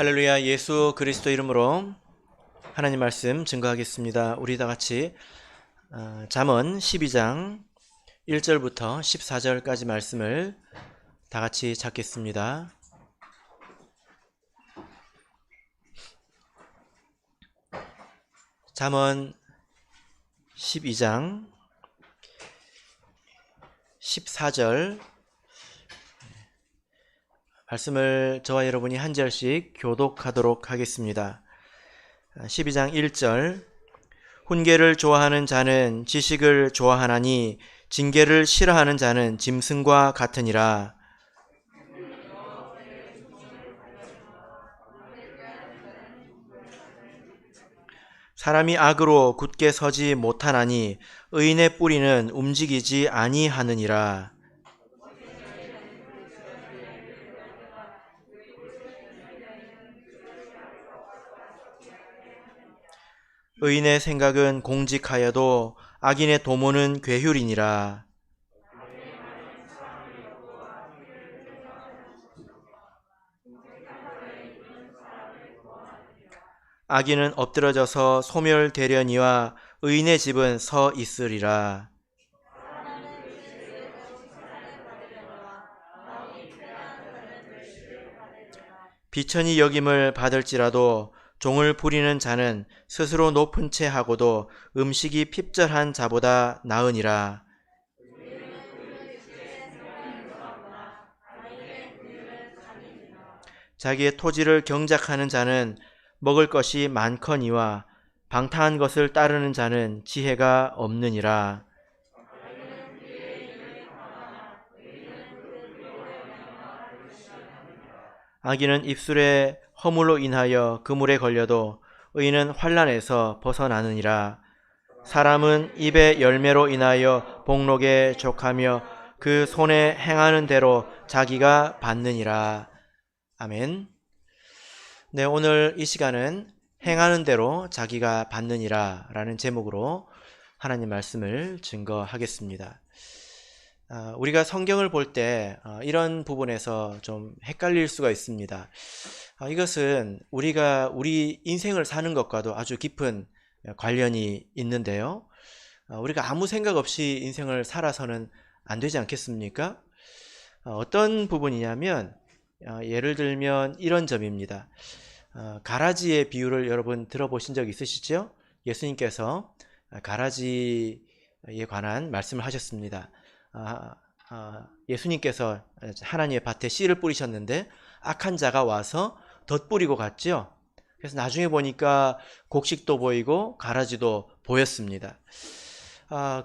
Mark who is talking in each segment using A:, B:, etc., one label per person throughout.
A: 할렐루야. 예수 그리스도 이름으로 하나님 말씀 증거하겠습니다. 우리 다 같이 잠언 12장 1절부터 14절까지 말씀을 다 같이 찾겠습니다. 잠언 12장 14절 말씀을 저와 여러분이 한 절씩 교독하도록 하겠습니다. 12장 1절 훈계를 좋아하는 자는 지식을 좋아하나니 징계를 싫어하는 자는 짐승과 같으니라. 사람이 악으로 굳게 서지 못하나니 의인의 뿌리는 움직이지 아니하느니라. 의인의 생각은 공직하여도 악인의 도모는 괴휼이니라. 악인은 엎드러져서 소멸되려니와 의인의 집은 서 있으리라. 비천히 여김을 받을지라도 종을 부리는 자는 스스로 높은 채 하고도 음식이 핍절한 자보다 나으니라. 자기의 토지를 경작하는 자는 먹을 것이 많거니와 방탕한 것을 따르는 자는 지혜가 없느니라. 악인은 입술에 허물로 인하여 그물에 걸려도 의인은 환난에서 벗어나느니라. 사람은 입의 열매로 인하여 복록에 족하며 그 손에 행하는 대로 자기가 받느니라. 아멘. 네, 오늘 이 시간은 행하는 대로 자기가 받느니라 라는 제목으로 하나님 말씀을 증거하겠습니다. 우리가 성경을 볼 때 이런 부분에서 좀 헷갈릴 수가 있습니다. 이것은 우리가 우리 인생을 사는 것과도 아주 깊은 관련이 있는데요. 우리가 아무 생각 없이 인생을 살아서는 안 되지 않겠습니까? 어떤 부분이냐면 예를 들면 이런 점입니다. 가라지의 비유를 여러분 들어보신 적 있으시죠? 예수님께서 가라지에 관한 말씀을 하셨습니다. 예수님께서 하나님의 밭에 씨를 뿌리셨는데 악한 자가 와서 덧뿌리고 갔죠. 그래서 나중에 보니까 곡식도 보이고 가라지도 보였습니다.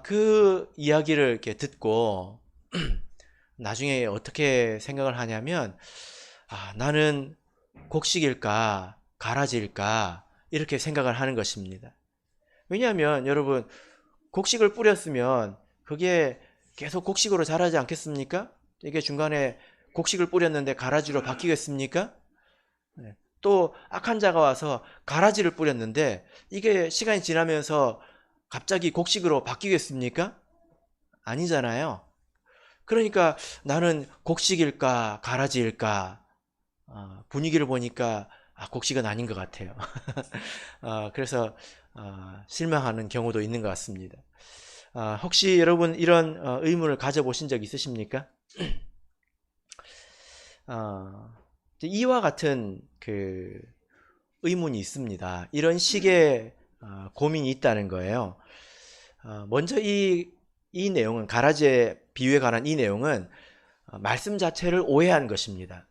A: 그 이야기를 이렇게 듣고 나중에 어떻게 생각을 하냐면 나는 곡식일까 가라지일까 이렇게 생각을 하는 것입니다. 왜냐하면 여러분 곡식을 뿌렸으면 그게 계속 곡식으로 자라지 않겠습니까? 이게 중간에 곡식을 뿌렸는데 가라지로 바뀌겠습니까? 또 악한 자가 와서 가라지를 뿌렸는데 이게 시간이 지나면서 갑자기 곡식으로 바뀌겠습니까? 아니잖아요. 그러니까 나는 곡식일까 가라지일까 분위기를 보니까 곡식은 아닌 것 같아요. 그래서 실망하는 경우도 있는 것 같습니다. 혹시 여러분 이런 의문을 가져보신 적 있으십니까? 이와 같은 그 의문이 있습니다. 이런 식의 고민이 있다는 거예요. 먼저 이 내용은 가라지의 비유에 관한 이 내용은 말씀 자체를 오해한 것입니다.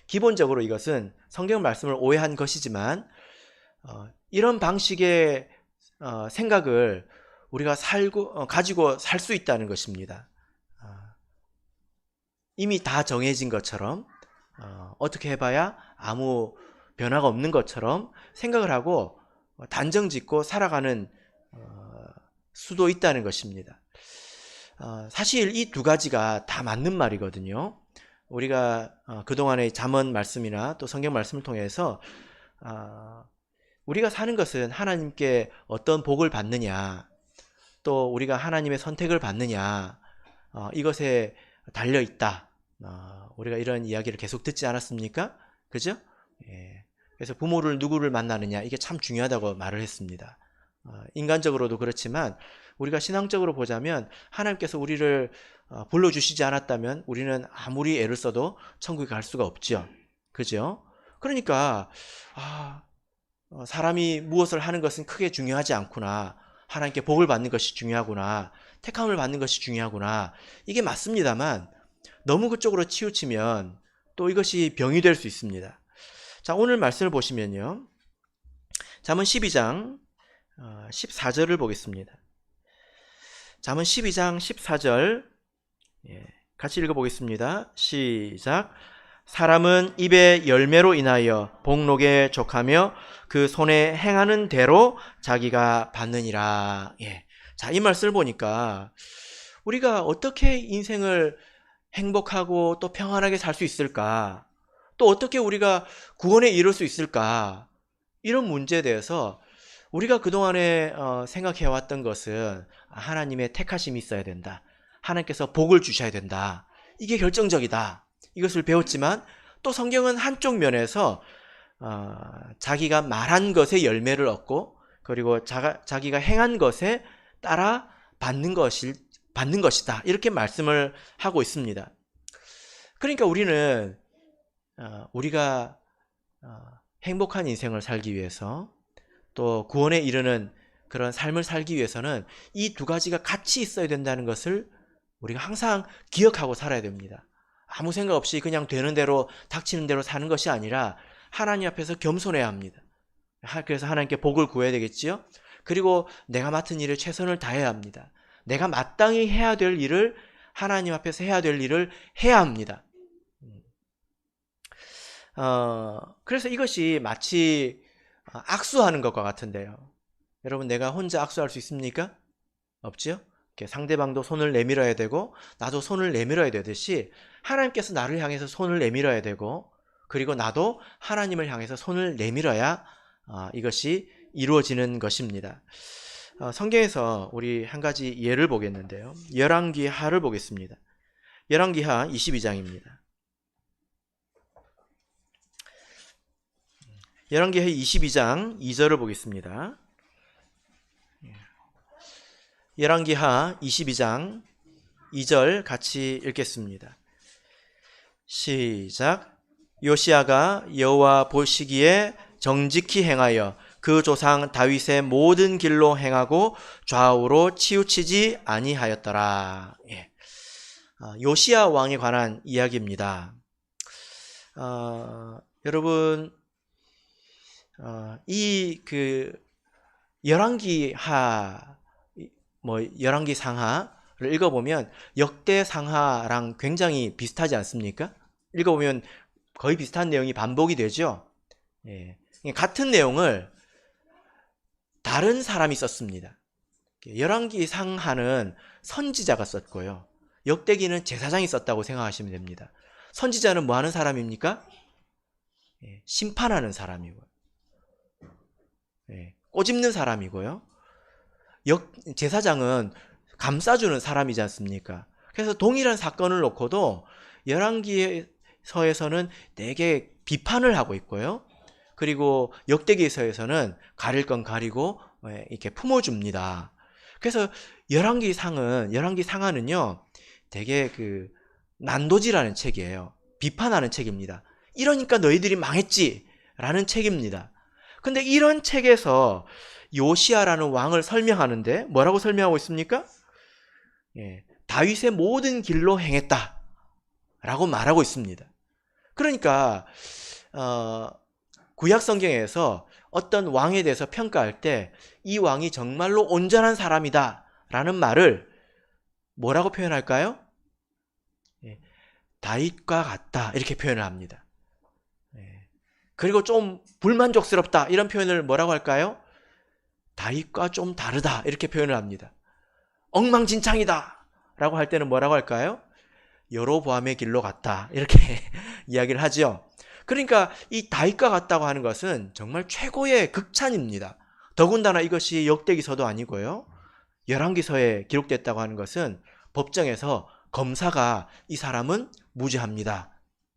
A: 기본적으로 이것은 성경 말씀을 오해한 것이지만 이런 방식의 생각을 우리가 가지고 살 수 있다는 것입니다. 이미 다 정해진 것처럼 어떻게 해봐야 아무 변화가 없는 것처럼 생각을 하고 단정 짓고 살아가는 수도 있다는 것입니다. 사실 이 두 가지가 다 맞는 말이거든요. 우리가 그동안의 잠언 말씀이나 또 성경 말씀을 통해서 우리가 사는 것은 하나님께 어떤 복을 받느냐 또 우리가 하나님의 선택을 받느냐 이것에 달려있다. 우리가 이런 이야기를 계속 듣지 않았습니까? 그죠? 예. 그래서 부모를 누구를 만나느냐 이게 참 중요하다고 말을 했습니다. 인간적으로도 그렇지만 우리가 신앙적으로 보자면 하나님께서 우리를 불러주시지 않았다면 우리는 아무리 애를 써도 천국에 갈 수가 없죠. 그죠? 그러니까 사람이 무엇을 하는 것은 크게 중요하지 않구나. 하나님께 복을 받는 것이 중요하구나. 택함을 받는 것이 중요하구나. 이게 맞습니다만 너무 그쪽으로 치우치면 또 이것이 병이 될 수 있습니다. 자, 오늘 말씀을 보시면요. 잠언 12장 14절을 보겠습니다. 잠언 12장 14절 같이 읽어보겠습니다. 시작. 사람은 입의 열매로 인하여 복록에 족하며 그 손에 행하는 대로 자기가 받느니라. 자, 이 말씀을 보니까 우리가 어떻게 인생을 행복하고 또 평안하게 살 수 있을까? 또 어떻게 우리가 구원에 이룰 수 있을까? 이런 문제에 대해서 우리가 그동안에 생각해왔던 것은 하나님의 택하심이 있어야 된다. 하나님께서 복을 주셔야 된다. 이게 결정적이다. 이것을 배웠지만 또 성경은 한쪽 면에서 자기가 말한 것의 열매를 얻고 그리고 자기가 행한 것에 따라 받는 것이다. 이렇게 말씀을 하고 있습니다. 그러니까 우리는 우리가 행복한 인생을 살기 위해서 또 구원에 이르는 그런 삶을 살기 위해서는 이 두 가지가 같이 있어야 된다는 것을 우리가 항상 기억하고 살아야 됩니다. 아무 생각 없이 그냥 되는 대로 닥치는 대로 사는 것이 아니라 하나님 앞에서 겸손해야 합니다. 그래서 하나님께 복을 구해야 되겠지요. 그리고 내가 맡은 일에 최선을 다해야 합니다. 내가 마땅히 해야 될 일을 하나님 앞에서 해야 될 일을 해야 합니다. 그래서 이것이 마치 악수하는 것과 같은데요. 여러분, 내가 혼자 악수할 수 있습니까? 없죠? 상대방도 손을 내밀어야 되고 나도 손을 내밀어야 되듯이 하나님께서 나를 향해서 손을 내밀어야 되고 그리고 나도 하나님을 향해서 손을 내밀어야 이것이 이루어지는 것입니다. 성경에서 우리 한 가지 예를 보겠는데요. 열왕기하를 보겠습니다. 열왕기하 22장입니다. 열왕기하 22장 2절을 보겠습니다. 열왕기하 22장 2절 같이 읽겠습니다. 시작. 요시야가 여호와 보시기에 정직히 행하여 그 조상 다윗의 모든 길로 행하고 좌우로 치우치지 아니하였더라. 요시야 왕에 관한 이야기입니다. 여러분, 이 열왕기하 열왕기 상하를 읽어보면 역대 상하랑 굉장히 비슷하지 않습니까? 읽어보면 거의 비슷한 내용이 반복이 되죠. 같은 내용을 다른 사람이 썼습니다. 열왕기 상하는 선지자가 썼고요. 역대기는 제사장이 썼다고 생각하시면 됩니다. 선지자는 뭐 하는 사람입니까? 심판하는 사람이고요. 꼬집는 사람이고요. 제사장은 감싸주는 사람이지 않습니까? 그래서 동일한 사건을 놓고도 열왕기서에서는 되게 비판을 하고 있고요. 그리고 역대기서에서는 가릴 건 가리고 이렇게 품어줍니다. 그래서 열왕기 상하는요, 되게 난도지라는 책이에요. 비판하는 책입니다. 이러니까 너희들이 망했지라는 책입니다. 근데 이런 책에서 요시야라는 왕을 설명하는데 뭐라고 설명하고 있습니까? 다윗의 모든 길로 행했다 라고 말하고 있습니다. 그러니까 구약 성경에서 어떤 왕에 대해서 평가할 때 이 왕이 정말로 온전한 사람이다 라는 말을 뭐라고 표현할까요? 다윗과 같다 이렇게 표현을 합니다. 그리고 좀 불만족스럽다 이런 표현을 뭐라고 할까요? 다윗과 좀 다르다 이렇게 표현을 합니다. 엉망진창이다 라고 할 때는 뭐라고 할까요? 여로보암의 길로 갔다 이렇게 이야기를 하죠. 그러니까 이 다윗과 같다고 하는 것은 정말 최고의 극찬입니다. 더군다나 이것이 역대기서도 아니고요. 열왕기서에 기록됐다고 하는 것은 법정에서 검사가 이 사람은 무죄합니다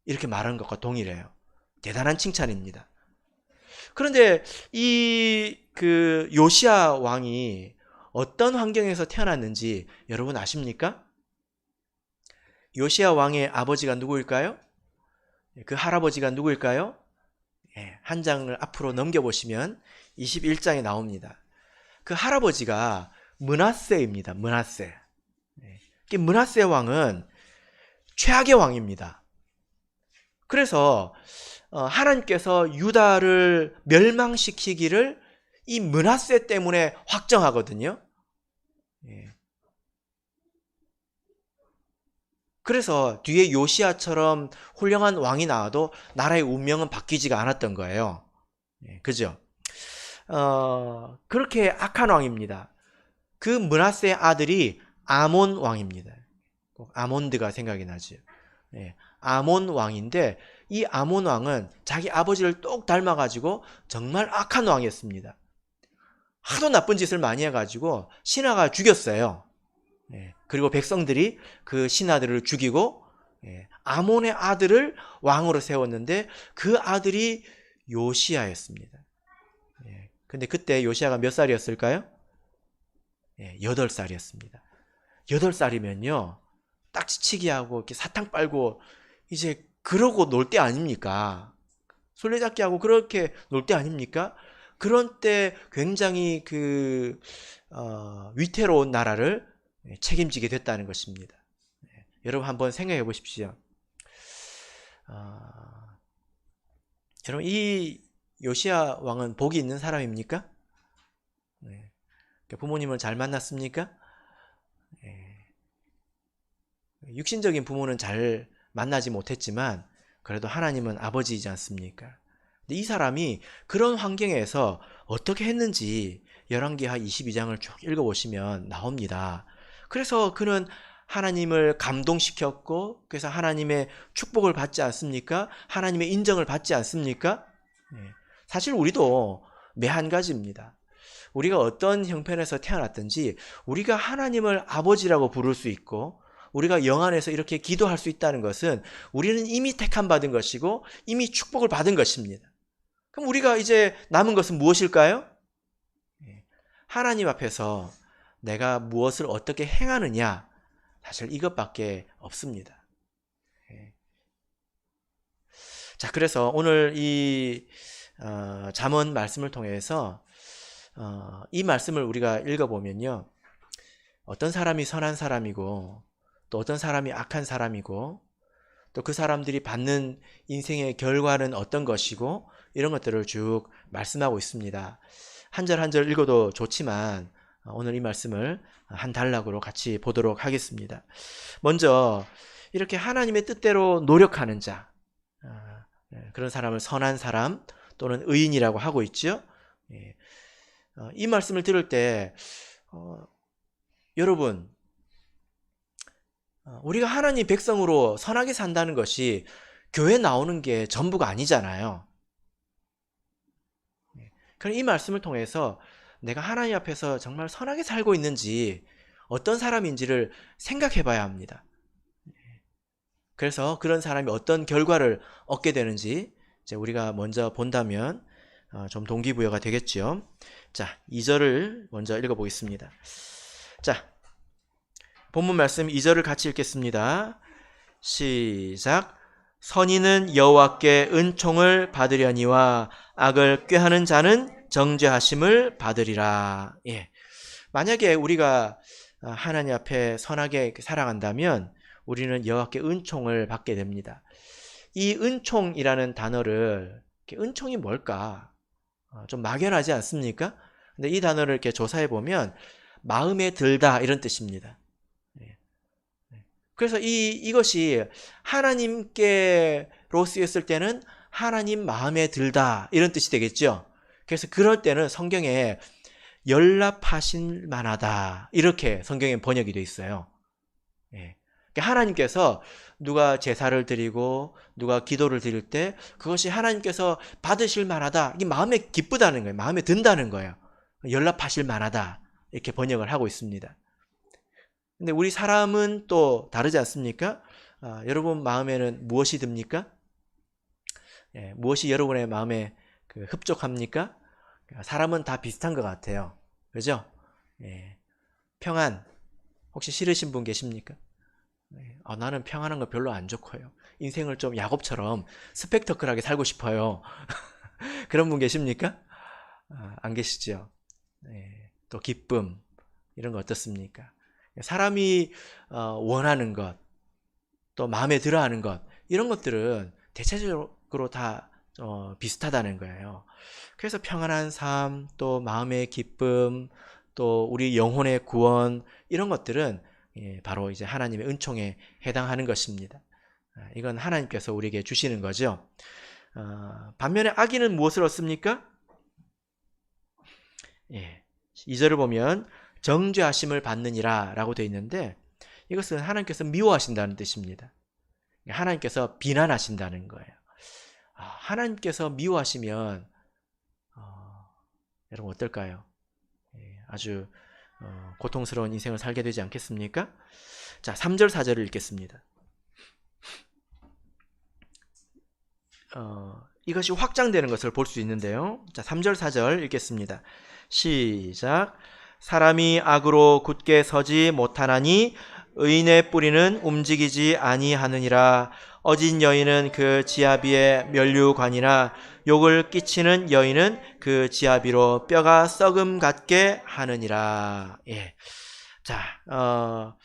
A: 이렇게 말하는 것과 동일해요. 대단한 칭찬입니다. 그런데 이 그 요시야 왕이 어떤 환경에서 태어났는지 여러분 아십니까? 요시야 왕의 아버지가 누구일까요? 그 할아버지가 누구일까요? 한 장을 앞으로 넘겨보시면 21장에 나옵니다. 그 할아버지가 므낫세입니다. 므낫세. 므낫세 왕은 최악의 왕입니다. 그래서 하나님께서 유다를 멸망시키기를 이 므낫세 때문에 확정하거든요. 그래서 뒤에 요시야처럼 훌륭한 왕이 나와도 나라의 운명은 바뀌지가 않았던 거예요. 그죠? 그렇게 악한 왕입니다. 그 므낫세의 아들이 아몬 왕입니다. 꼭 아몬드가 생각이 나죠. 아몬 왕인데 이 아몬 왕은 자기 아버지를 똑 닮아가지고 정말 악한 왕이었습니다. 하도 나쁜 짓을 많이 해가지고 신하가 죽였어요. 그리고 백성들이 그 신하들을 죽이고 아몬의 아들을 왕으로 세웠는데 그 아들이 요시야였습니다. 근데 그때 요시야가 몇 살이었을까요? 8살이었습니다. 8살이면요 딱지치기 하고 이렇게 사탕 빨고 이제 그러고 놀 때 아닙니까? 술래잡기 하고 그렇게 놀 때 아닙니까? 그런 때 굉장히 위태로운 나라를 책임지게 됐다는 것입니다. 여러분 한번 생각해 보십시오. 여러분 이 요시야 왕은 복이 있는 사람입니까? 부모님을 잘 만났습니까? 육신적인 부모는 잘 만나지 못했지만 그래도 하나님은 아버지이지 않습니까? 근데 이 사람이 그런 환경에서 어떻게 했는지 열왕기하 22장을 쭉 읽어보시면 나옵니다. 그래서 그는 하나님을 감동시켰고 그래서 하나님의 축복을 받지 않습니까? 하나님의 인정을 받지 않습니까? 사실 우리도 매한 가지입니다. 우리가 어떤 형편에서 태어났든지 우리가 하나님을 아버지라고 부를 수 있고 우리가 영 안에서 이렇게 기도할 수 있다는 것은 우리는 이미 택함 받은 것이고 이미 축복을 받은 것입니다. 그럼 우리가 이제 남은 것은 무엇일까요? 하나님 앞에서 내가 무엇을 어떻게 행하느냐, 사실 이것밖에 없습니다. 자, 그래서 오늘 이 잠언 말씀을 통해서 이 말씀을 우리가 읽어보면요, 어떤 사람이 선한 사람이고 또 어떤 사람이 악한 사람이고 또 그 사람들이 받는 인생의 결과는 어떤 것이고 이런 것들을 쭉 말씀하고 있습니다. 한 절 한 절 읽어도 좋지만 오늘 이 말씀을 한 단락으로 같이 보도록 하겠습니다. 먼저 이렇게 하나님의 뜻대로 노력하는 자, 그런 사람을 선한 사람 또는 의인이라고 하고 있죠. 이 말씀을 들을 때 여러분, 우리가 하나님 백성으로 선하게 산다는 것이 교회 나오는 게 전부가 아니잖아요. 그럼 이 말씀을 통해서 내가 하나님 앞에서 정말 선하게 살고 있는지 어떤 사람인지를 생각해 봐야 합니다. 그래서 그런 사람이 어떤 결과를 얻게 되는지 이제 우리가 먼저 본다면 좀 동기부여가 되겠죠. 자, 2절을 먼저 읽어보겠습니다. 자, 본문 말씀 2절을 같이 읽겠습니다. 시작. 선인은 여호와께 은총을 받으려니와 악을 꾀하는 자는 정죄하심을 받으리라. 만약에 우리가 하나님 앞에 선하게 살아간다면 우리는 여호와께 은총을 받게 됩니다. 이 은총이라는 단어를, 은총이 뭘까? 좀 막연하지 않습니까? 근데 이 단어를 이렇게 조사해 보면 마음에 들다 이런 뜻입니다. 그래서 이것이 하나님께로 쓰였을 때는 하나님 마음에 들다 이런 뜻이 되겠죠. 그래서 그럴 때는 성경에 연락하실 만하다 이렇게 성경에 번역이 되어 있어요. 하나님께서 누가 제사를 드리고 누가 기도를 드릴 때 그것이 하나님께서 받으실 만하다, 이게 마음에 기쁘다는 거예요. 마음에 든다는 거예요. 연락하실 만하다 이렇게 번역을 하고 있습니다. 근데 우리 사람은 또 다르지 않습니까? 여러분 마음에는 무엇이 듭니까? 무엇이 여러분의 마음에 흡족합니까? 사람은 다 비슷한 것 같아요. 그죠? 예. 평안 혹시 싫으신 분 계십니까? 나는 평안한 거 별로 안 좋고요. 인생을 좀 야곱처럼 스펙터클하게 살고 싶어요. 그런 분 계십니까? 안 계시죠? 또 기쁨 이런 거 어떻습니까? 사람이 원하는 것, 또 마음에 들어하는 것 이런 것들은 대체적으로 다 비슷하다는 거예요. 그래서 평안한 삶, 또 마음의 기쁨, 또 우리 영혼의 구원 이런 것들은 바로 이제 하나님의 은총에 해당하는 것입니다. 이건 하나님께서 우리에게 주시는 거죠. 반면에 악인은 무엇을 얻습니까? 2절을 보면 정죄하심을 받느니라 라고 되어 있는데 이것은 하나님께서 미워하신다는 뜻입니다. 하나님께서 비난하신다는 거예요. 하나님께서 미워하시면 여러분 어떨까요? 아주 고통스러운 인생을 살게 되지 않겠습니까? 자, 3절 4절을 읽겠습니다. 이것이 확장되는 것을 볼 수 있는데요. 자, 3절 4절 읽겠습니다. 시작. 사람이 악으로 굳게 서지 못하나니 의인의 뿌리는 움직이지 아니하느니라. 어진 여인은 그 지아비의 면류관이나 욕을 끼치는 여인은 그 지아비로 뼈가 썩음 같게 하느니라. 자,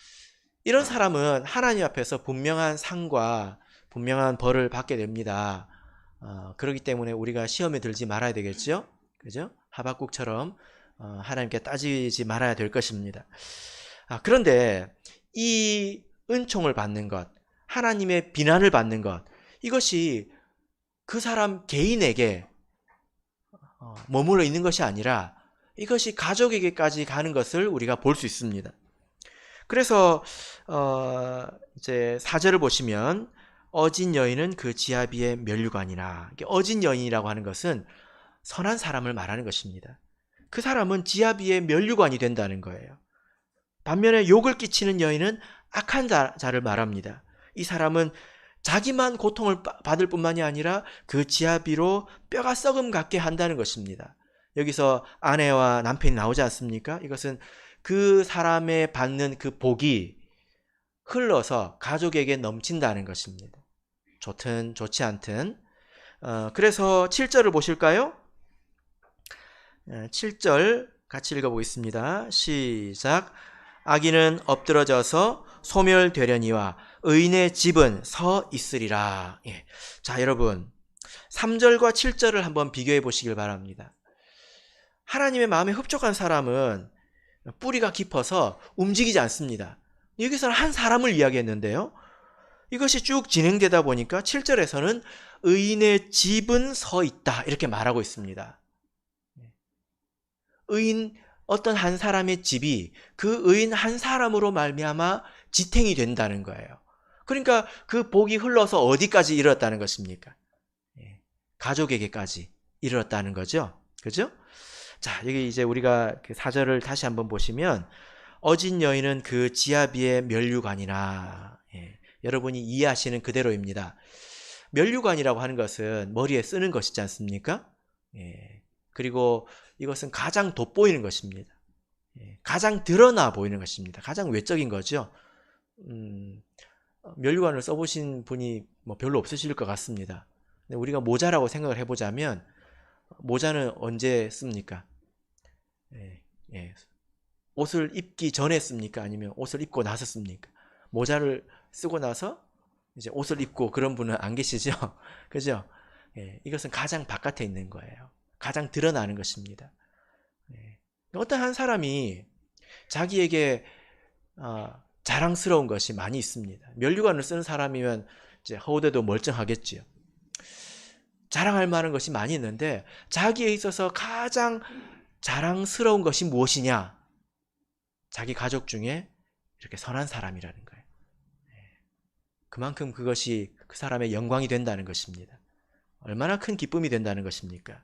A: 이런 사람은 하나님 앞에서 분명한 상과 분명한 벌을 받게 됩니다. 그렇기 때문에 우리가 시험에 들지 말아야 되겠죠? 그죠? 하박국처럼 하나님께 따지지 말아야 될 것입니다. 그런데 이 은총을 받는 것, 하나님의 비난을 받는 것, 이것이 그 사람 개인에게 머물러 있는 것이 아니라 이것이 가족에게까지 가는 것을 우리가 볼 수 있습니다. 그래서 이제 4절을 보시면 어진 여인은 그 지아비의 면류관이나, 어진 여인이라고 하는 것은 선한 사람을 말하는 것입니다. 그 사람은 지아비의 면류관이 된다는 거예요. 반면에 욕을 끼치는 여인은 악한 자를 말합니다. 이 사람은 자기만 고통을 받을 뿐만이 아니라 그 지아비로 뼈가 썩음 같게 한다는 것입니다. 여기서 아내와 남편이 나오지 않습니까? 이것은 그 사람의 받는 그 복이 흘러서 가족에게 넘친다는 것입니다. 좋든 좋지 않든. 그래서 7절을 보실까요? 7절 같이 읽어보겠습니다. 시작. 악인은 엎드러져서 소멸되려니와 의인의 집은 서 있으리라. 자, 여러분 3절과 7절을 한번 비교해 보시길 바랍니다. 하나님의 마음에 흡족한 사람은 뿌리가 깊어서 움직이지 않습니다. 여기서는 한 사람을 이야기했는데요. 이것이 쭉 진행되다 보니까 7절에서는 의인의 집은 서 있다 이렇게 말하고 있습니다. 의인 어떤 한 사람의 집이 그 의인 한 사람으로 말미암아 지탱이 된다는 거예요. 그러니까 그 복이 흘러서 어디까지 이르렀다는 것입니까? 가족에게까지 이르렀다는 거죠. 그죠? 자, 여기 이제 우리가 그 4절을 다시 한번 보시면 어진 여인은 그 지아비의 면류관이나, 여러분이 이해하시는 그대로입니다. 면류관이라고 하는 것은 머리에 쓰는 것이지 않습니까? 그리고 이것은 가장 돋보이는 것입니다. 가장 드러나 보이는 것입니다. 가장 외적인 거죠. 면류관을 써보신 분이 별로 없으실 것 같습니다. 근데 우리가 모자라고 생각을 해보자면 모자는 언제 씁니까? 옷을 입기 전에 씁니까? 아니면 옷을 입고 나서 씁니까? 모자를 쓰고 나서 이제 옷을 입고 그런 분은 안 계시죠? 그죠? 이것은 가장 바깥에 있는 거예요. 가장 드러나는 것입니다. 어떤 한 사람이 자기에게 자랑스러운 것이 많이 있습니다. 면류관을 쓰는 사람이면 이제 허우대도 멀쩡하겠지요. 자랑할 만한 것이 많이 있는데 자기에 있어서 가장 자랑스러운 것이 무엇이냐? 자기 가족 중에 이렇게 선한 사람이라는 거예요. 그만큼 그것이 그 사람의 영광이 된다는 것입니다. 얼마나 큰 기쁨이 된다는 것입니까?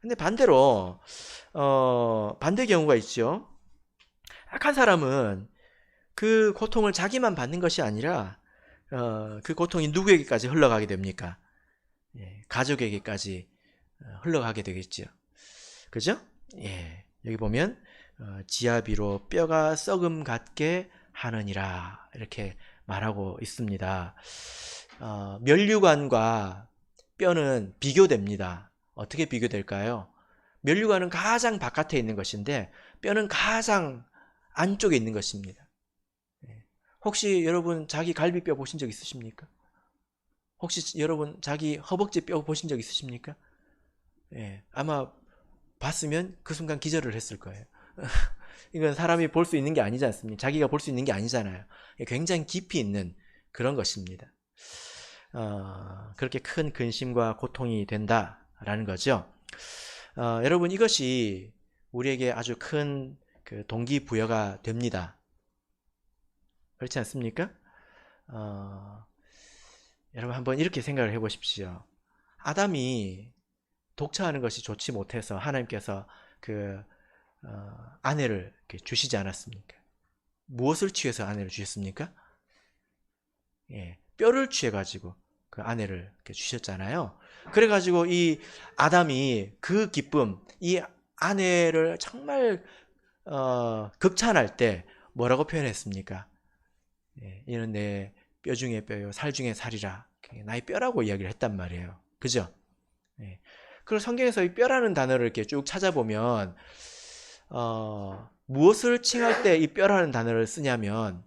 A: 근데 반대로 반대 경우가 있죠. 악한 사람은 그 고통을 자기만 받는 것이 아니라 그 고통이 누구에게까지 흘러가게 됩니까? 가족에게까지 흘러가게 되겠죠. 그죠? 예. 여기 보면 지아비로 뼈가 썩음 같게 하느니라 이렇게 말하고 있습니다. 면류관과 뼈는 비교됩니다. 어떻게 비교될까요? 면류관은 가장 바깥에 있는 것인데 뼈는 가장 안쪽에 있는 것입니다. 혹시 여러분 자기 갈비뼈 보신 적 있으십니까? 혹시 여러분 자기 허벅지 뼈 보신 적 있으십니까? 예, 아마 봤으면 그 순간 기절을 했을 거예요. 이건 사람이 볼 수 있는 게 아니지 않습니까? 자기가 볼 수 있는 게 아니잖아요. 굉장히 깊이 있는 그런 것입니다. 그렇게 큰 근심과 고통이 된다라는 거죠. 여러분 이것이 우리에게 아주 큰 그 동기부여가 됩니다. 그렇지 않습니까? 여러분 한번 이렇게 생각을 해보십시오. 아담이 독처하는 것이 좋지 못해서 하나님께서 그 아내를 주시지 않았습니까? 무엇을 취해서 아내를 주셨습니까? 예, 뼈를 취해가지고 그 아내를 주셨잖아요. 그래가지고 이 아담이 그 기쁨, 이 아내를 정말 극찬할 때 뭐라고 표현했습니까? 예, 이는 내 뼈 중에 뼈요 살 중에 살이라 나의 뼈라고 이야기를 했단 말이에요. 그죠? 예. 그리고 성경에서 이 뼈라는 단어를 이렇게 쭉 찾아보면 무엇을 칭할 때 이 뼈라는 단어를 쓰냐면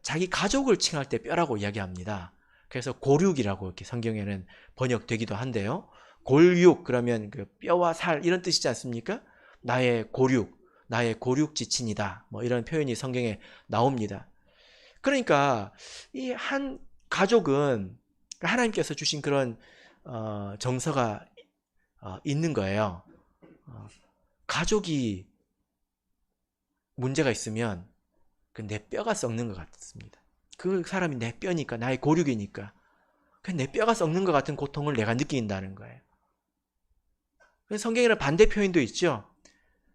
A: 자기 가족을 칭할 때 뼈라고 이야기합니다. 그래서 고륙이라고 이렇게 성경에는 번역되기도 한데요. 골육 그러면 그 뼈와 살 이런 뜻이지 않습니까? 나의 고륙, 나의 고륙 지친이다. 뭐 이런 표현이 성경에 나옵니다. 그러니까 이 한 가족은 하나님께서 주신 그런 정서가 있는 거예요. 가족이 문제가 있으면 내 뼈가 썩는 것 같습니다. 그 사람이 내 뼈니까, 나의 고륙이니까 내 뼈가 썩는 것 같은 고통을 내가 느낀다는 거예요. 성경에는 반대 표현도 있죠.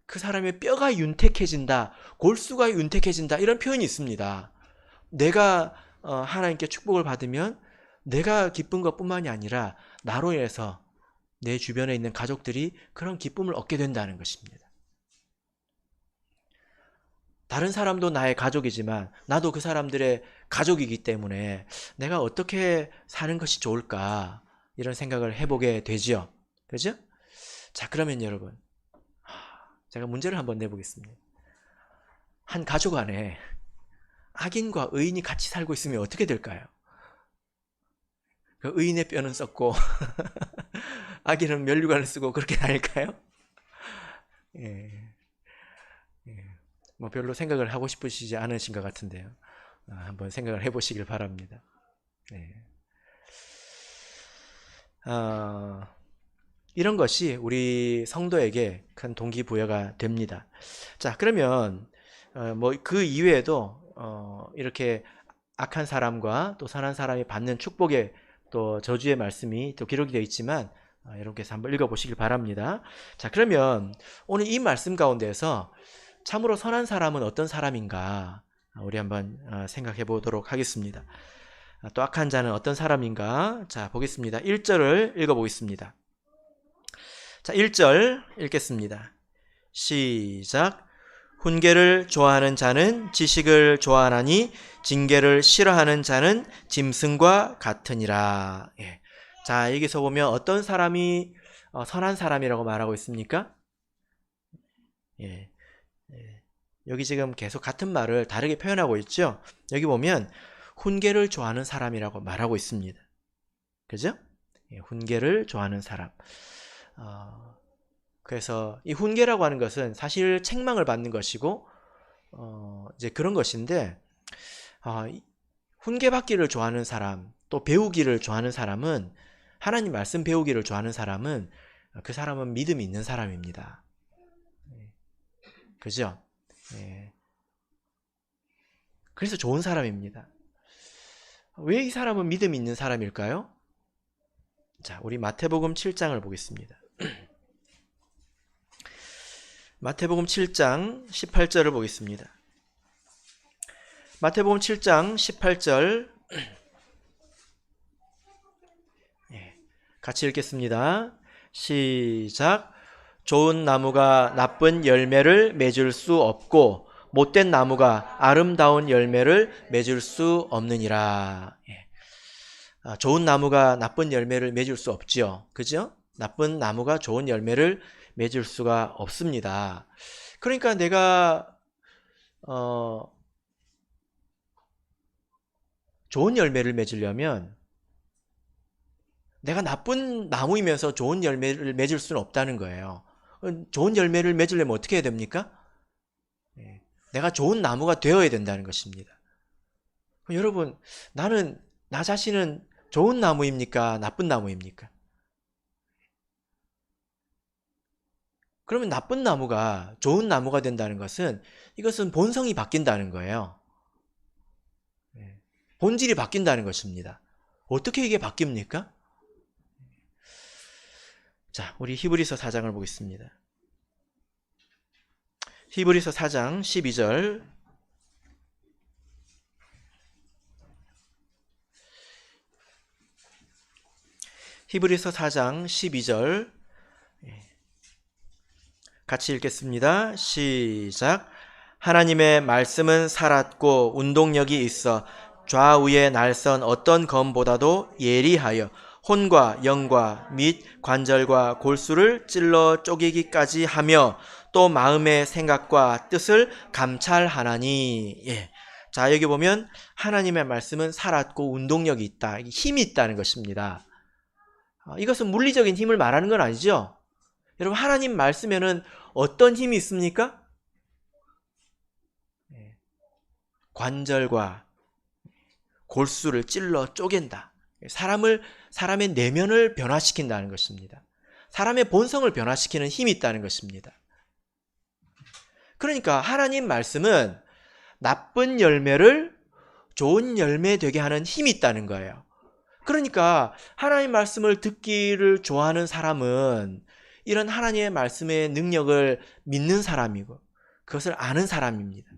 A: 그 사람의 뼈가 윤택해진다, 골수가 윤택해진다 이런 표현이 있습니다. 내가 하나님께 축복을 받으면 내가 기쁜 것뿐만이 아니라 나로 인해서 내 주변에 있는 가족들이 그런 기쁨을 얻게 된다는 것입니다. 다른 사람도 나의 가족이지만 나도 그 사람들의 가족이기 때문에 내가 어떻게 사는 것이 좋을까 이런 생각을 해보게 되지요. 그죠? 자, 그러면 여러분 제가 문제를 한번 내보겠습니다. 한 가족 안에 악인과 의인이 같이 살고 있으면 어떻게 될까요? 그 의인의 뼈는 썩고 악인은 면류관을 쓰고 그렇게 다닐까요? 예. 뭐 별로 생각을 하고 싶으시지 않으신 것 같은데요. 한번 생각을 해보시길 바랍니다. 이런 것이 우리 성도에게 큰 동기부여가 됩니다. 자, 그러면 뭐 그 이외에도 이렇게 악한 사람과 또 선한 사람이 받는 축복의 또 저주의 말씀이 또 기록이 되어 있지만 여러분께서 한번 읽어보시길 바랍니다. 자, 그러면 오늘 이 말씀 가운데서 참으로 선한 사람은 어떤 사람인가 우리 한번 생각해 보도록 하겠습니다. 또 악한 자는 어떤 사람인가? 자, 보겠습니다. 1절을 읽어보겠습니다. 자, 1절 읽겠습니다. 시작. 훈계를 좋아하는 자는 지식을 좋아하나니 징계를 싫어하는 자는 짐승과 같으니라. 예. 자, 여기서 보면 어떤 사람이 선한 사람이라고 말하고 있습니까? 예. 여기 지금 계속 같은 말을 다르게 표현하고 있죠. 여기 보면 훈계를 좋아하는 사람이라고 말하고 있습니다. 그죠? 예, 훈계를 좋아하는 사람. 그래서 이 훈계라고 하는 것은 사실 책망을 받는 것이고 이제 그런 것인데 훈계받기를 좋아하는 사람, 또 배우기를 좋아하는 사람은 하나님 말씀 배우기를 좋아하는 사람은 그 사람은 믿음이 있는 사람입니다. 그죠? 예. 그래서 좋은 사람입니다. 왜 이 사람은 믿음이 있는 사람일까요? 자, 우리 마태복음 7장을 보겠습니다. 마태복음 7장 18절을 보겠습니다. 마태복음 7장 18절 같이 읽겠습니다. 시작. 좋은 나무가 나쁜 열매를 맺을 수 없고 못된 나무가 아름다운 열매를 맺을 수 없느니라. 좋은 나무가 나쁜 열매를 맺을 수 없지요. 그죠? 나쁜 나무가 좋은 열매를 맺을 수가 없습니다. 그러니까 내가 좋은 열매를 맺으려면 내가 나쁜 나무이면서 좋은 열매를 맺을 수는 없다는 거예요. 좋은 열매를 맺으려면 어떻게 해야 됩니까? 내가 좋은 나무가 되어야 된다는 것입니다. 여러분, 나 자신은 좋은 나무입니까? 나쁜 나무입니까? 그러면 나쁜 나무가 좋은 나무가 된다는 것은 이것은 본성이 바뀐다는 거예요. 본질이 바뀐다는 것입니다. 어떻게 이게 바뀝니까? 자, 우리 히브리서 4장을 보겠습니다. 히브리서 4장 12절. 히브리서 4장 12절. 같이 읽겠습니다. 시작. 하나님의 말씀은 살았고 운동력이 있어 좌우의 날선 어떤 검보다도 예리하여 혼과 영과 및 관절과 골수를 찔러 쪼개기까지 하며 또 마음의 생각과 뜻을 감찰하나니. 자, 여기 보면 하나님의 말씀은 살았고 운동력이 있다. 힘이 있다는 것입니다. 이것은 물리적인 힘을 말하는 건 아니죠. 여러분, 하나님 말씀에는 어떤 힘이 있습니까? 관절과 골수를 찔러 쪼갠다. 사람의 내면을 변화시킨다는 것입니다. 사람의 본성을 변화시키는 힘이 있다는 것입니다. 그러니까 하나님 말씀은 나쁜 열매를 좋은 열매 되게 하는 힘이 있다는 거예요. 그러니까 하나님 말씀을 듣기를 좋아하는 사람은 이런 하나님의 말씀의 능력을 믿는 사람이고 그것을 아는 사람입니다.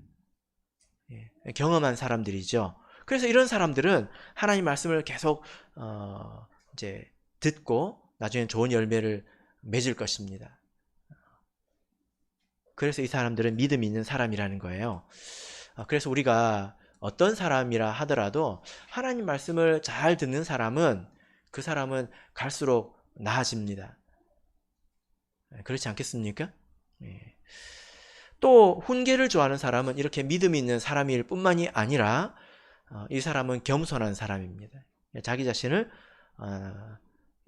A: 경험한 사람들이죠. 그래서 이런 사람들은 하나님 말씀을 계속 이제 듣고 나중에 좋은 열매를 맺을 것입니다. 그래서 이 사람들은 믿음이 있는 사람이라는 거예요. 그래서 우리가 어떤 사람이라 하더라도 하나님 말씀을 잘 듣는 사람은 그 사람은 갈수록 나아집니다. 그렇지 않겠습니까? 또 훈계를 좋아하는 사람은 이렇게 믿음이 있는 사람일 뿐만이 아니라 이 사람은 겸손한 사람입니다. 자기 자신을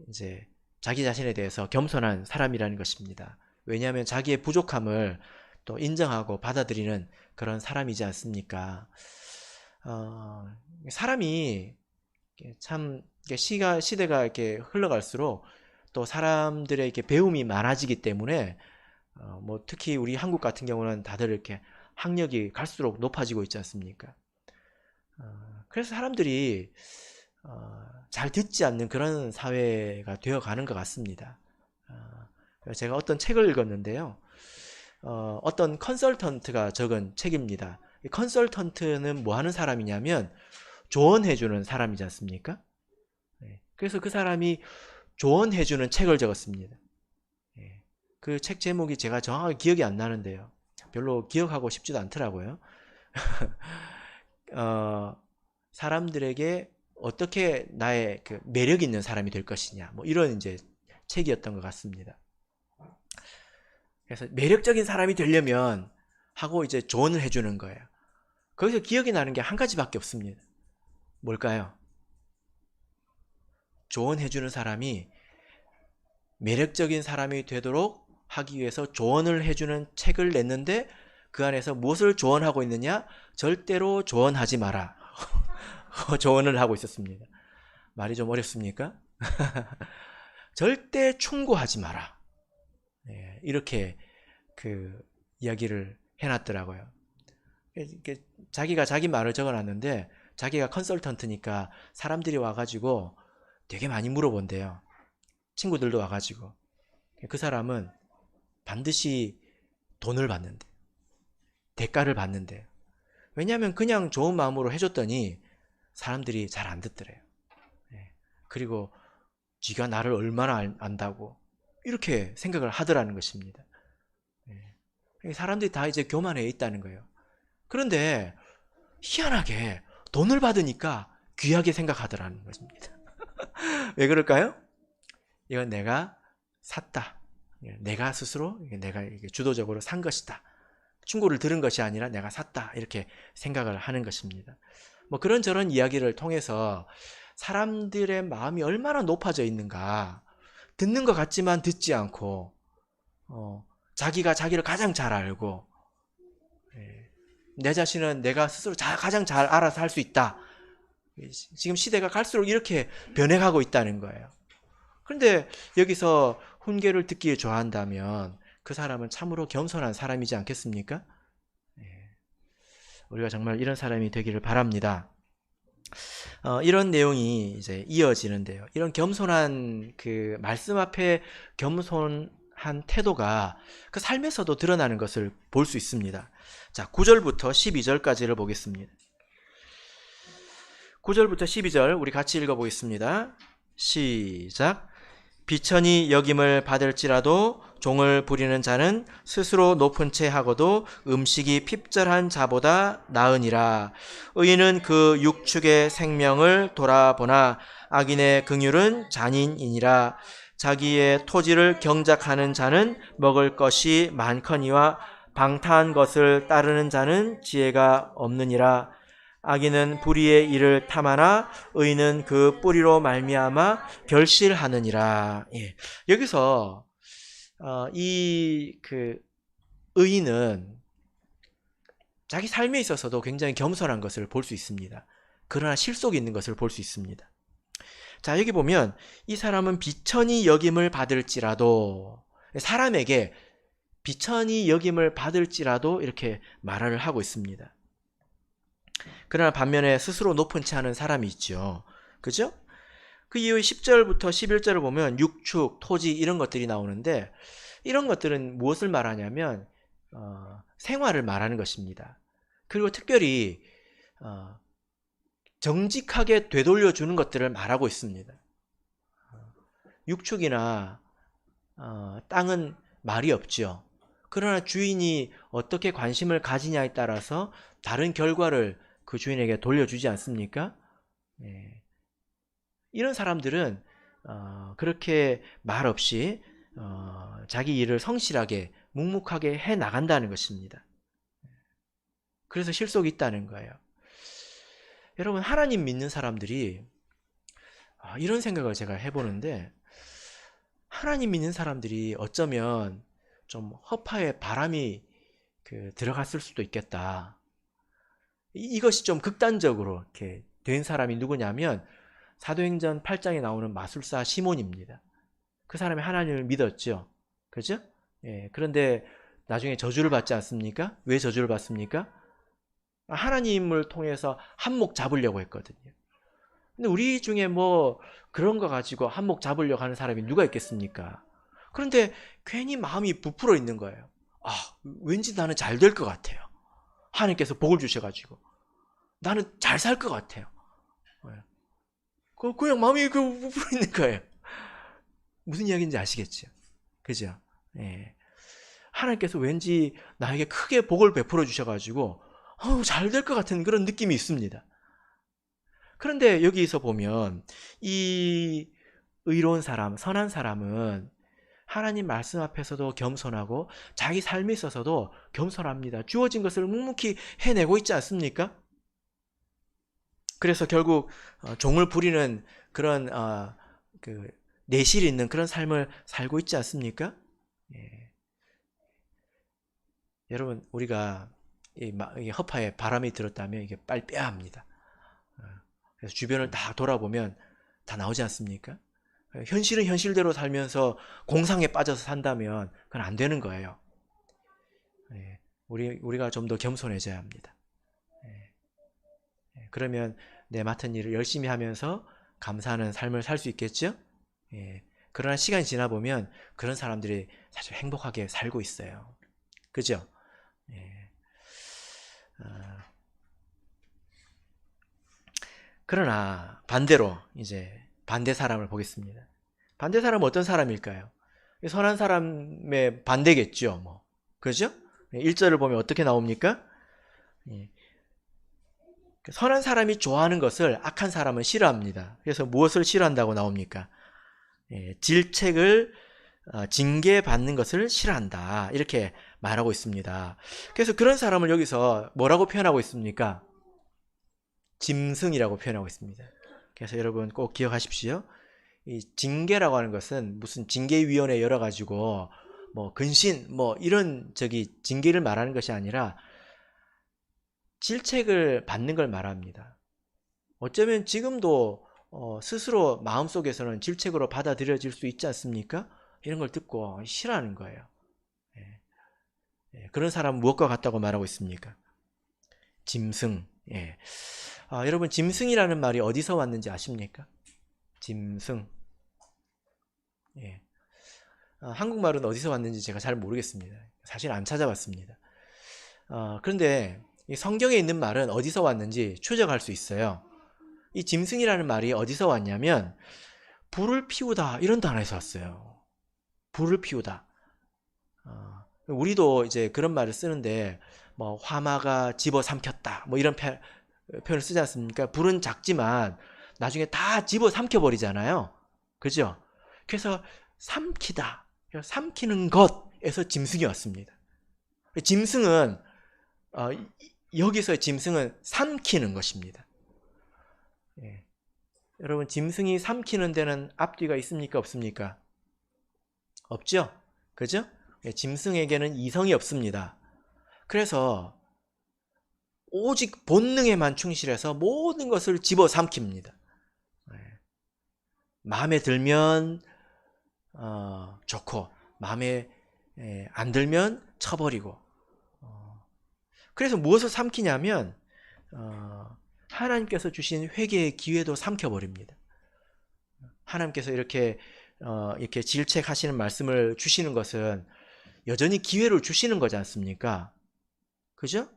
A: 이제 자기 자신에 대해서 겸손한 사람이라는 것입니다. 왜냐하면 자기의 부족함을 또 인정하고 받아들이는 그런 사람이지 않습니까? 사람이 참 시대가 이렇게 흘러갈수록 또 사람들의 이렇게 배움이 많아지기 때문에 뭐 특히 우리 한국 같은 경우는 다들 이렇게 학력이 갈수록 높아지고 있지 않습니까? 그래서 사람들이 잘 듣지 않는 그런 사회가 되어가는 것 같습니다. 제가 어떤 책을 읽었는데요. 어떤 컨설턴트가 적은 책입니다. 이 컨설턴트는 뭐 하는 사람이냐면 조언해주는 사람이지 않습니까? 그래서 그 사람이 조언해주는 책을 적었습니다. 그 책 제목이 제가 정확하게 기억이 안 나는데요. 별로 기억하고 싶지도 않더라고요. 사람들에게 어떻게 나의 그 매력 있는 사람이 될 것이냐, 뭐 이런 이제 책이었던 것 같습니다. 그래서 매력적인 사람이 되려면 하고 이제 조언을 해주는 거예요. 거기서 기억이 나는 게 한 가지밖에 없습니다. 뭘까요? 조언해주는 사람이 매력적인 사람이 되도록 하기 위해서 조언을 해주는 책을 냈는데 그 안에서 무엇을 조언하고 있느냐? 절대로 조언하지 마라. 조언을 하고 있었습니다. 말이 좀 어렵습니까? 절대 충고하지 마라. 이렇게 그 이야기를 해놨더라고요. 자기가 자기 말을 적어놨는데 자기가 컨설턴트니까 사람들이 와가지고 되게 많이 물어본대요. 친구들도 와가지고. 그 사람은 반드시 돈을 받는데, 대가를 받는데. 왜냐하면 그냥 좋은 마음으로 해줬더니 사람들이 잘 안 듣더래요. 그리고 쥐가 나를 얼마나 안다고, 이렇게 생각을 하더라는 것입니다. 사람들이 다 이제 교만해 있다는 거예요. 그런데 희한하게 돈을 받으니까 귀하게 생각하더라는 것입니다. 왜 그럴까요? 이건 내가 샀다. 내가 스스로 내가 주도적으로 산 것이다. 충고를 들은 것이 아니라 내가 샀다. 이렇게 생각을 하는 것입니다. 뭐 그런저런 이야기를 통해서 사람들의 마음이 얼마나 높아져 있는가. 듣는 것 같지만 듣지 않고 자기가 자기를 가장 잘 알고 내 자신은 내가 스스로 가장 잘 알아서 할 수 있다. 지금 시대가 갈수록 이렇게 변해가고 있다는 거예요. 그런데 여기서 훈계를 듣기에 좋아한다면 그 사람은 참으로 겸손한 사람이지 않겠습니까? 우리가 정말 이런 사람이 되기를 바랍니다. 이런 내용이 이제 이어지는데요. 이런 겸손한 그 말씀 앞에 겸손한 태도가 그 삶에서도 드러나는 것을 볼 수 있습니다. 자, 9절부터 12절까지를 보겠습니다. 9절부터 12절 우리 같이 읽어보겠습니다. 시작. 비천히 여김을 받을지라도 종을 부리는 자는 스스로 높은 채 하고도 음식이 핍절한 자보다 나으니라. 의인은 그 육축의 생명을 돌아보나 악인의 긍휼은 잔인이니라. 자기의 토지를 경작하는 자는 먹을 것이 많거니와 방탕한 것을 따르는 자는 지혜가 없느니라. 악인은 불의의 일을 탐하나 의인은 그 뿌리로 말미암아 결실하느니라. 여기서 이 의인은 자기 삶에 있어서도 굉장히 겸손한 것을 볼 수 있습니다. 그러나 실속이 있는 것을 볼 수 있습니다. 자, 여기 보면 이 사람은 비천히 여김을 받을지라도, 사람에게 비천히 여김을 받을지라도 이렇게 말을 하고 있습니다. 그러나 반면에 스스로 높은 채 하는 사람이 있죠. 그죠? 그 이후에 10절부터 11절을 보면 육축, 토지 이런 것들이 나오는데 이런 것들은 무엇을 말하냐면 생활을 말하는 것입니다. 그리고 특별히 정직하게 되돌려주는 것들을 말하고 있습니다. 육축이나 땅은 말이 없죠. 그러나 주인이 어떻게 관심을 가지냐에 따라서 다른 결과를 그 주인에게 돌려주지 않습니까? 이런 사람들은 그렇게 말없이 자기 일을 성실하게 묵묵하게 해나간다는 것입니다. 그래서 실속이 있다는 거예요. 여러분, 하나님 믿는 사람들이 이런 생각을 제가 해보는데, 하나님 믿는 사람들이 어쩌면 좀 허파에 바람이 들어갔을 수도 있겠다. 이것이 좀 극단적으로 이렇게 된 사람이 누구냐면 사도행전 8장에 나오는 마술사 시몬입니다. 그 사람이 하나님을 믿었죠. 그렇죠? 그런데 나중에 저주를 받지 않습니까? 왜 저주를 받습니까? 하나님을 통해서 한몫 잡으려고 했거든요. 근데 우리 중에 뭐 그런 거 가지고 한몫 잡으려고 하는 사람이 누가 있겠습니까? 그런데 괜히 마음이 부풀어 있는 거예요. 왠지 나는 잘 될 것 같아요. 하나님께서 복을 주셔가지고 나는 잘 살 것 같아요. 그냥 마음이 부풀어 있는 거예요. 무슨 이야기인지 아시겠죠? 그죠? 하나님께서 왠지 나에게 크게 복을 베풀어 주셔가지고 잘 될 것 같은 그런 느낌이 있습니다. 그런데 여기서 보면 이 의로운 사람, 선한 사람은 하나님 말씀 앞에서도 겸손하고 자기 삶에 있어서도 겸손합니다. 주어진 것을 묵묵히 해내고 있지 않습니까? 그래서 결국 종을 부리는 그런 내실 있는 그런 삶을 살고 있지 않습니까? 여러분, 우리가 이 허파에 바람이 들었다면 이게 빨리 빼야 합니다. 그래서 주변을 다 돌아보면 다 나오지 않습니까? 현실은 현실대로 살면서 공상에 빠져서 산다면 그건 안 되는 거예요. 우리가 좀 더 겸손해져야 합니다. 그러면 내 맡은 일을 열심히 하면서 감사하는 삶을 살 수 있겠죠? 그러나 시간이 지나 보면 그런 사람들이 사실 행복하게 살고 있어요. 그죠? 그러나 반대로 이제 반대 사람을 보겠습니다. 반대 사람은 어떤 사람일까요? 선한 사람의 반대겠죠. 뭐. 그죠? 1절을 보면 어떻게 나옵니까? 선한 사람이 좋아하는 것을 악한 사람은 싫어합니다. 그래서 무엇을 싫어한다고 나옵니까? 질책을 징계받는 것을 싫어한다. 이렇게 말하고 있습니다. 그래서 그런 사람을 여기서 뭐라고 표현하고 있습니까? 짐승이라고 표현하고 있습니다. 그래서 여러분 꼭 기억하십시오. 이 징계라고 하는 것은 무슨 징계위원회 열어가지고 뭐 근신 뭐 이런 징계를 말하는 것이 아니라 질책을 받는 걸 말합니다. 어쩌면 지금도 스스로 마음속에서는 질책으로 받아들여질 수 있지 않습니까? 이런 걸 듣고 싫어하는 거예요. 그런 사람은 무엇과 같다고 말하고 있습니까? 짐승. 여러분 짐승이라는 말이 어디서 왔는지 아십니까? 짐승. 한국말은 어디서 왔는지 제가 잘 모르겠습니다. 사실 안 찾아봤습니다. 그런데 이 성경에 있는 말은 어디서 왔는지 추적할 수 있어요. 이 짐승이라는 말이 어디서 왔냐면 불을 피우다 이런 단어에서 왔어요. 불을 피우다. 우리도 이제 그런 말을 쓰는데 뭐 화마가 집어삼켰다 뭐 이런 표현을 쓰지 않습니까? 불은 작지만 나중에 다 집어삼켜 버리잖아요. 그죠? 그래서 삼키다, 삼키는 것에서 짐승이 왔습니다. 짐승은 여기서의 짐승은 삼키는 것입니다. 여러분 짐승이 삼키는 데는 앞뒤가 있습니까? 없습니까? 없죠? 그죠? 짐승에게는 이성이 없습니다. 그래서 오직 본능에만 충실해서 모든 것을 집어삼킵니다. 마음에 들면 좋고 마음에 안 들면 쳐버리고. 그래서 무엇을 삼키냐면 하나님께서 주신 회개의 기회도 삼켜버립니다. 하나님께서 이렇게 질책하시는 말씀을 주시는 것은 여전히 기회를 주시는 거지 않습니까? 그죠?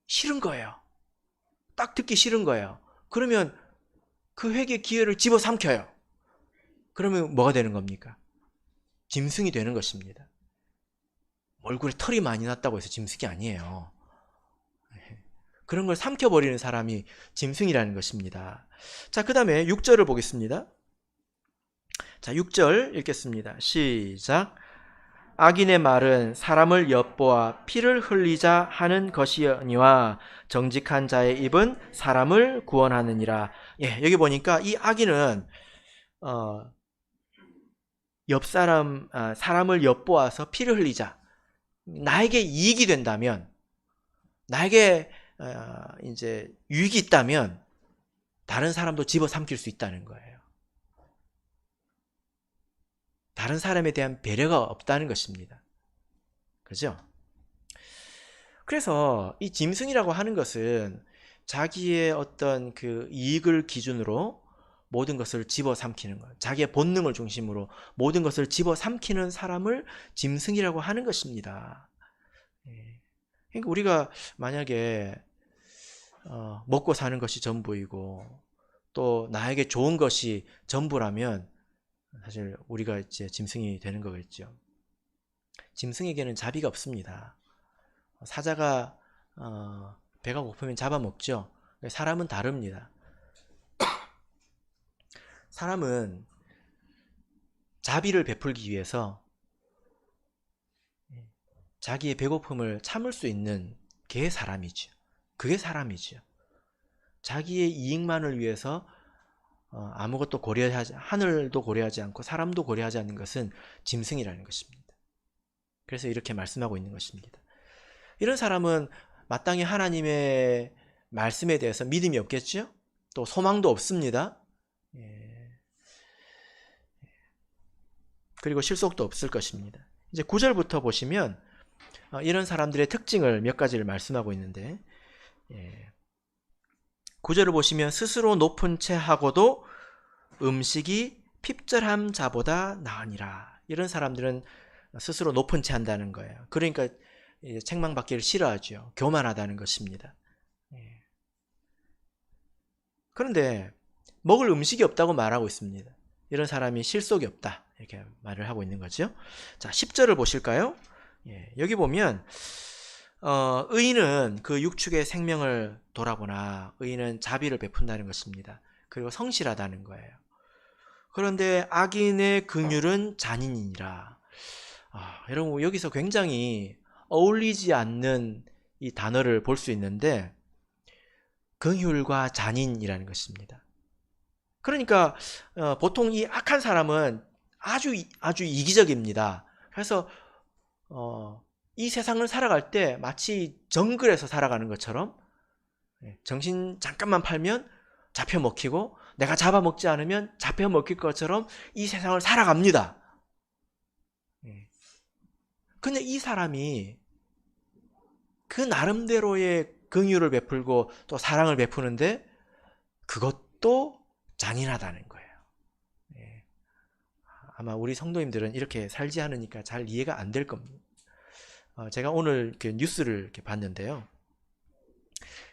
A: 싫은 거예요. 딱 듣기 싫은 거예요. 그러면 그 회개 기회를 집어삼켜요. 그러면 뭐가 되는 겁니까? 짐승이 되는 것입니다. 얼굴에 털이 많이 났다고 해서 짐승이 아니에요. 그런 걸 삼켜버리는 사람이 짐승이라는 것입니다. 자, 그 다음에 6절을 보겠습니다. 자, 6절 읽겠습니다. 시작. 악인의 말은 사람을 엿보아 피를 흘리자 하는 것이니와 정직한 자의 입은 사람을 구원하느니라. 여기 보니까 이 악인은 사람을 엿보아서 피를 흘리자. 나에게 이익이 된다면, 나에게 이제 유익이 있다면 다른 사람도 집어삼킬 수 있다는 거예요. 다른 사람에 대한 배려가 없다는 것입니다. 그죠? 그래서 이 짐승이라고 하는 것은 자기의 어떤 그 이익을 기준으로 모든 것을 집어삼키는 것, 자기의 본능을 중심으로 모든 것을 집어삼키는 사람을 짐승이라고 하는 것입니다. 그러니까 우리가 만약에 먹고 사는 것이 전부이고 또 나에게 좋은 것이 전부라면 사실 우리가 이제 짐승이 되는 거겠죠. 짐승에게는 자비가 없습니다. 사자가 배가 고프면 잡아먹죠. 사람은 다릅니다. 사람은 자비를 베풀기 위해서 자기의 배고픔을 참을 수 있는 게 사람이죠. 그게 사람이죠. 자기의 이익만을 위해서 아무것도 하늘도 고려하지 않고 사람도 고려하지 않는 것은 짐승이라는 것입니다. 그래서 이렇게 말씀하고 있는 것입니다. 이런 사람은 마땅히 하나님의 말씀에 대해서 믿음이 없겠죠? 또 소망도 없습니다. 그리고 실속도 없을 것입니다. 이제 9절부터 보시면 이런 사람들의 특징을 몇 가지를 말씀하고 있는데 9절을 보시면 스스로 높은 채 하고도 음식이 핍절함 자보다 나으니라. 이런 사람들은 스스로 높은 채 한다는 거예요. 그러니까 책망받기를 싫어하죠. 교만하다는 것입니다. 그런데 먹을 음식이 없다고 말하고 있습니다. 이런 사람이 실속이 없다. 이렇게 말을 하고 있는 거죠. 자, 10절을 보실까요? 예, 여기 보면 의인은 그 육축의 생명을 돌아보나 의인은 자비를 베푼다는 것입니다. 그리고 성실하다는 거예요. 그런데 악인의 긍휼은 잔인이니라. 여러분 여기서 굉장히 어울리지 않는 이 단어를 볼 수 있는데 긍휼과 잔인이라는 것입니다. 그러니까 보통 이 악한 사람은 아주 이기적입니다. 그래서 이 세상을 살아갈 때 마치 정글에서 살아가는 것처럼 정신 잠깐만 팔면 잡혀 먹히고 내가 잡아먹지 않으면 잡혀 먹힐 것처럼 이 세상을 살아갑니다. 근데 이 사람이 그 나름대로의 긍휼을 베풀고 또 사랑을 베푸는데 그것도 잔인하다는 거예요. 아마 우리 성도님들은 이렇게 살지 않으니까 잘 이해가 안 될 겁니다. 제가 오늘 그 뉴스를 이렇게 봤는데요.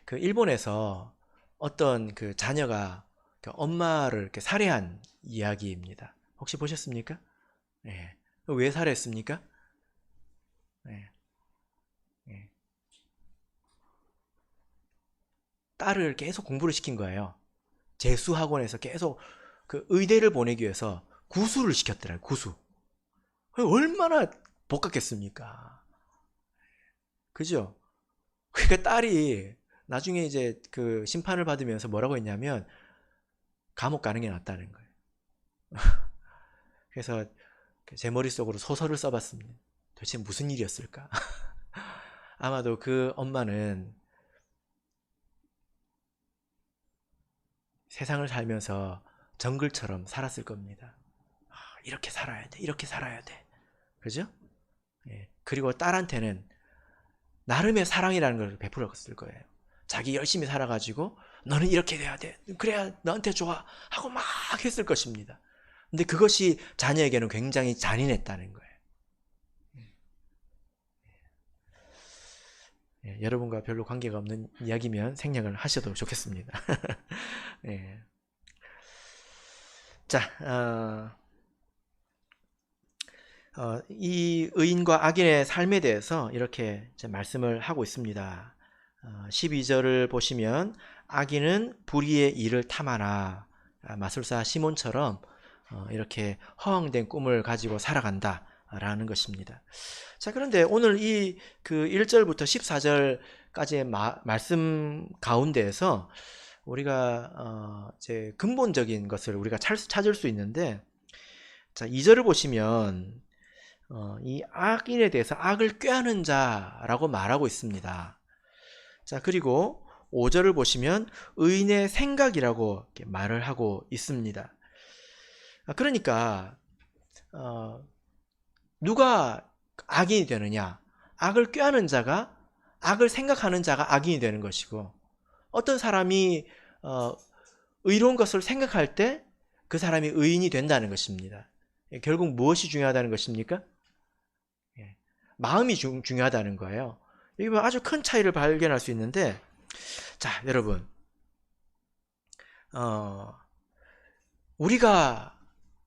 A: 그 일본에서 어떤 그 자녀가 그 엄마를 이렇게 살해한 이야기입니다. 혹시 보셨습니까? 네. 왜 살해했습니까? 네. 네. 딸을 계속 공부를 시킨 거예요. 재수학원에서 계속 그 의대를 보내기 위해서 구수를 시켰더라고요. 구수. 얼마나 복 같겠습니까? 그죠? 그러니까 딸이 나중에 이제 그 심판을 받으면서 뭐라고 했냐면 감옥 가는 게 낫다는 거예요. 그래서 제 머릿속으로 소설을 써봤습니다. 도대체 무슨 일이었을까? 아마도 그 엄마는 세상을 살면서 정글처럼 살았을 겁니다. 이렇게 살아야 돼. 이렇게 살아야 돼. 그죠? 예. 그리고 딸한테는 나름의 사랑이라는 걸 베풀었을 거예요. 자기 열심히 살아가지고 너는 이렇게 돼야 돼. 그래야 너한테 좋아. 하고 막 했을 것입니다. 근데 그것이 자녀에게는 굉장히 잔인했다는 거예요. 예, 여러분과 별로 관계가 없는 이야기면 생략을 하셔도 좋겠습니다. 예. 자, 이 의인과 악인의 삶에 대해서 이렇게 말씀을 하고 있습니다. 12절을 보시면 악인은 불의의 일을 탐하나 마술사 시몬처럼 이렇게 허황된 꿈을 가지고 살아간다 라는 것입니다. 자, 그런데 오늘 이 그 1절부터 14절까지의 말씀 가운데에서 우리가 이제 근본적인 것을 우리가 찾을 수 있는데, 자, 2절을 보시면 이 악인에 대해서 악을 꾀하는 자라고 말하고 있습니다. 자, 그리고 5절을 보시면 의인의 생각이라고 이렇게 말을 하고 있습니다. 그러니까 누가 악인이 되느냐? 악을 꾀하는 자가, 악을 생각하는 자가 악인이 되는 것이고, 어떤 사람이 의로운 것을 생각할 때 그 사람이 의인이 된다는 것입니다. 결국 무엇이 중요하다는 것입니까? 마음이 중요하다는 거예요. 여기 보면 아주 큰 차이를 발견할 수 있는데, 자, 여러분, 우리가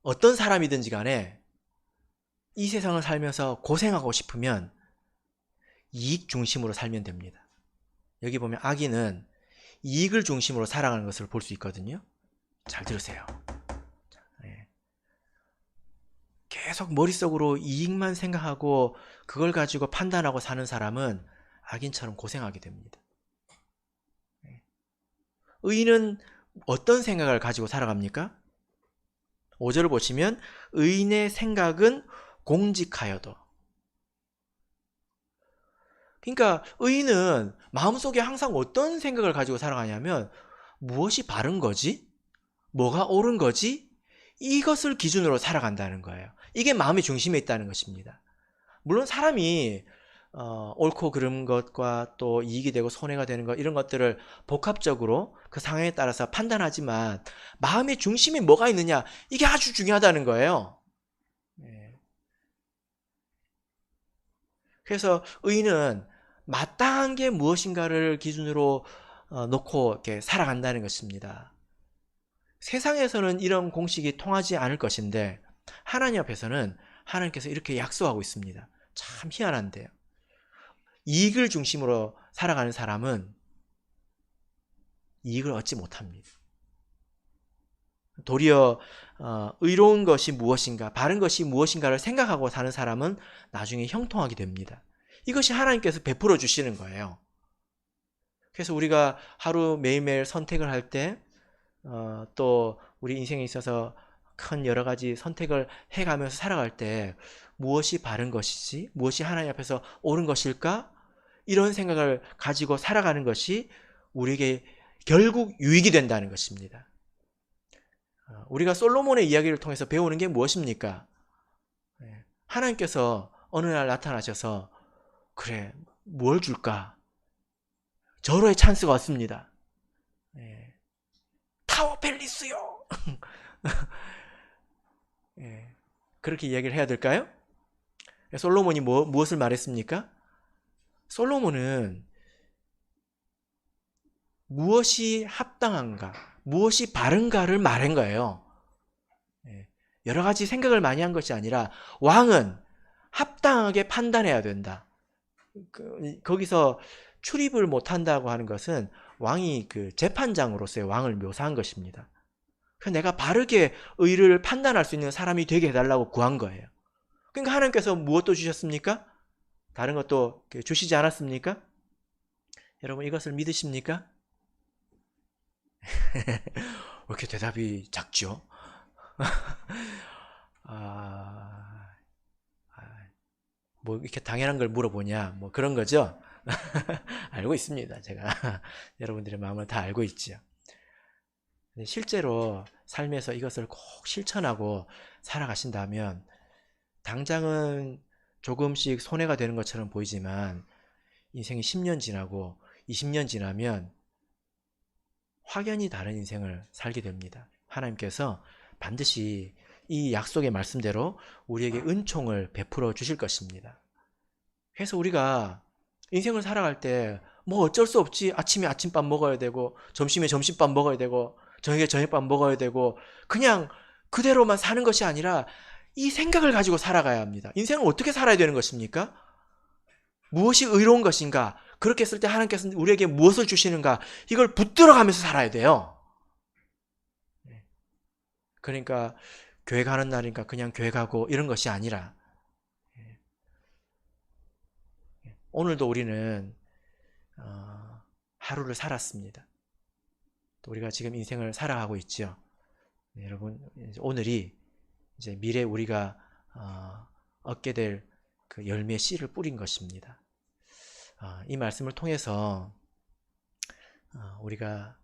A: 어떤 사람이든지 간에 이 세상을 살면서 고생하고 싶으면 이익 중심으로 살면 됩니다. 여기 보면 악인은 이익을 중심으로 살아가는 것을 볼 수 있거든요. 잘 들으세요. 계속 머릿속으로 이익만 생각하고 그걸 가지고 판단하고 사는 사람은 악인처럼 고생하게 됩니다. 의인은 어떤 생각을 가지고 살아갑니까? 5절을 보시면 의인의 생각은 공직하여도. 그러니까 의인은 마음속에 항상 어떤 생각을 가지고 살아가냐면 무엇이 바른 거지? 뭐가 옳은 거지? 이것을 기준으로 살아간다는 거예요. 이게 마음의 중심에 있다는 것입니다. 물론 사람이 옳고 그른 것과 또 이익이 되고 손해가 되는 것, 이런 것들을 복합적으로 그 상황에 따라서 판단하지만 마음의 중심에 뭐가 있느냐, 이게 아주 중요하다는 거예요. 그래서 의인은 마땅한 게 무엇인가를 기준으로 놓고 이렇게 살아간다는 것입니다. 세상에서는 이런 공식이 통하지 않을 것인데 하나님 앞에서는 하나님께서 이렇게 약속하고 있습니다. 참 희한한데요. 이익을 중심으로 살아가는 사람은 이익을 얻지 못합니다. 도리어 의로운 것이 무엇인가, 바른 것이 무엇인가를 생각하고 사는 사람은 나중에 형통하게 됩니다. 이것이 하나님께서 베풀어 주시는 거예요. 그래서 우리가 하루 매일매일 선택을 할 때, 또 우리 인생에 있어서 큰 여러 가지 선택을 해가면서 살아갈 때 무엇이 바른 것이지? 무엇이 하나님 앞에서 옳은 것일까? 이런 생각을 가지고 살아가는 것이 우리에게 결국 유익이 된다는 것입니다. 우리가 솔로몬의 이야기를 통해서 배우는 게 무엇입니까? 하나님께서 어느 날 나타나셔서 그래, 뭘 줄까? 절호의 찬스가 왔습니다. 타워 팰리스요. 그렇게 이야기를 해야 될까요? 솔로몬이 무엇을 말했습니까? 솔로몬은 무엇이 합당한가, 무엇이 바른가를 말한 거예요. 여러 가지 생각을 많이 한 것이 아니라 왕은 합당하게 판단해야 된다. 거기서 출입을 못한다고 하는 것은 왕이 그 재판장으로서의 왕을 묘사한 것입니다. 그래서 내가 바르게 의를 판단할 수 있는 사람이 되게 해달라고 구한 거예요. 그러니까 하나님께서 무엇도 주셨습니까? 다른 것도 주시지 않았습니까? 여러분 이것을 믿으십니까? 왜 이렇게 대답이 작죠? 뭐 이렇게 당연한 걸 물어보냐, 뭐 그런 거죠? 알고 있습니다. 제가 여러분들의 마음을 다 알고 있죠. 실제로 삶에서 이것을 꼭 실천하고 살아가신다면 당장은 조금씩 손해가 되는 것처럼 보이지만 인생이 10년 지나고 20년 지나면 확연히 다른 인생을 살게 됩니다. 하나님께서 반드시 이 약속의 말씀대로 우리에게 은총을 베풀어 주실 것입니다. 그래서 우리가 인생을 살아갈 때 뭐 어쩔 수 없지, 아침에 아침밥 먹어야 되고 점심에 점심밥 먹어야 되고 저녁에 저녁밥 먹어야 되고 그냥 그대로만 사는 것이 아니라 이 생각을 가지고 살아가야 합니다. 인생을 어떻게 살아야 되는 것입니까? 무엇이 의로운 것인가? 그렇게 했을 때 하나님께서 우리에게 무엇을 주시는가? 이걸 붙들어가면서 살아야 돼요. 그러니까 교회 가는 날이니까 그냥 교회 가고 이런 것이 아니라 오늘도 우리는 하루를 살았습니다. 또 우리가 지금 인생을 살아가고 있죠. 여러분 오늘이 이제 미래 우리가 얻게 될 그 열매의 씨를 뿌린 것입니다. 이 말씀을 통해서 우리가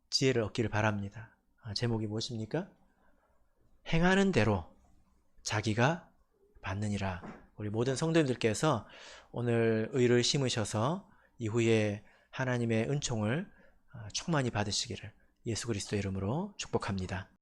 A: 지혜를 얻기를 바랍니다. 제목이 무엇입니까? 행하는 대로 자기가 받느니라. 우리 모든 성도님들께서 오늘 의를 심으셔서 이후에 하나님의 은총을 충만히 받으시기를 예수 그리스도의 이름으로 축복합니다.